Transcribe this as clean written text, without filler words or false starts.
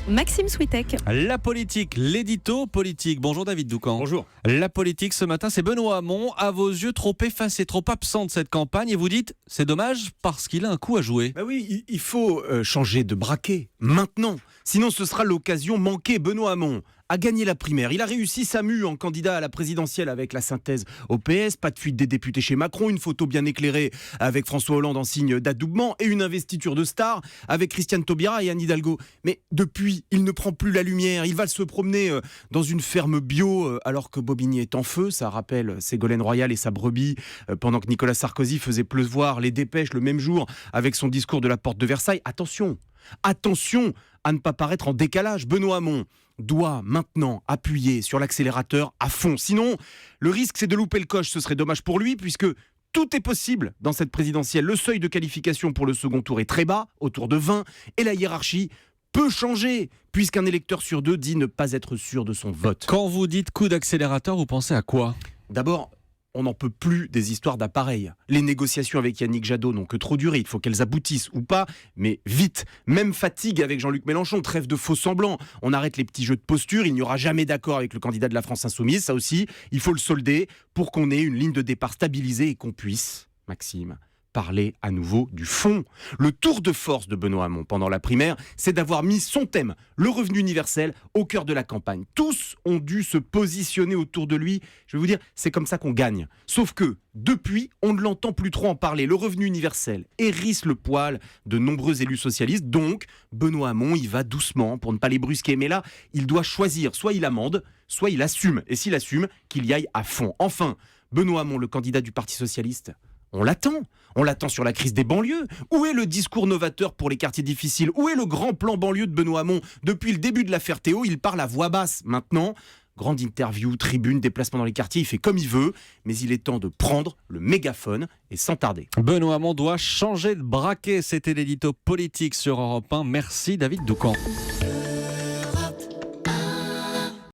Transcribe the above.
Maxime Switek. La politique, l'édito politique. Bonjour David Doucan. Bonjour. La politique ce matin, c'est Benoît Hamon. À vos yeux, trop effacé, trop absent de cette campagne. Et vous dites, c'est dommage parce qu'il a un coup à jouer. Bah oui, il faut changer de braquet maintenant. Sinon, ce sera l'occasion manquée. Benoît Hamon a gagné la primaire. Il a réussi sa mue en candidat à la présidentielle avec la synthèse au PS. Pas de fuite des députés chez Macron. Une photo bien éclairée avec François Hollande en signe d'adoubement. Et une investiture de star avec Christiane Taubira et Anne Hidalgo. Mais depuis, il ne prend plus la lumière. Il va se promener dans une ferme bio alors que Bobigny est en feu. Ça rappelle Ségolène Royal et sa brebis pendant que Nicolas Sarkozy faisait pleuvoir les dépêches le même jour avec son discours de la porte de Versailles. Attention à ne pas paraître en décalage. Benoît Hamon doit maintenant appuyer sur l'accélérateur à fond. Sinon, le risque c'est de louper le coche. Ce serait dommage pour lui puisque tout est possible dans cette présidentielle. Le seuil de qualification pour le second tour est très bas, autour de 20, et la hiérarchie peut changer, puisqu'un électeur sur deux dit ne pas être sûr de son vote. Quand vous dites coup d'accélérateur, vous pensez à quoi ? D'abord, on n'en peut plus des histoires d'appareils. Les négociations avec Yannick Jadot n'ont que trop duré. Il faut qu'elles aboutissent ou pas, mais vite. Même fatigue avec Jean-Luc Mélenchon, trêve de faux semblants. On arrête les petits jeux de posture. Il n'y aura jamais d'accord avec le candidat de la France Insoumise. Ça aussi, il faut le solder pour qu'on ait une ligne de départ stabilisée et qu'on puisse, Maxime, parler à nouveau du fond. Le tour de force de Benoît Hamon pendant la primaire, c'est d'avoir mis son thème, le revenu universel, au cœur de la campagne. Tous ont dû se positionner autour de lui. Je vais vous dire, c'est comme ça qu'on gagne. Sauf que, depuis, on ne l'entend plus trop en parler. Le revenu universel hérisse le poil de nombreux élus socialistes. Donc, Benoît Hamon, il va doucement pour ne pas les brusquer. Mais là, il doit choisir. Soit il amende, soit il assume. Et s'il assume, qu'il y aille à fond. Enfin, Benoît Hamon, le candidat du Parti socialiste, on l'attend sur la crise des banlieues. Où est le discours novateur pour les quartiers difficiles ? Où est le grand plan banlieue de Benoît Hamon ? Depuis le début de l'affaire Théo, il parle à voix basse. Maintenant, grande interview, tribune, déplacement dans les quartiers, il fait comme il veut, mais il est temps de prendre le mégaphone et sans tarder. Benoît Hamon doit changer de braquet. C'était l'édito politique sur Europe 1. Merci David Doucan.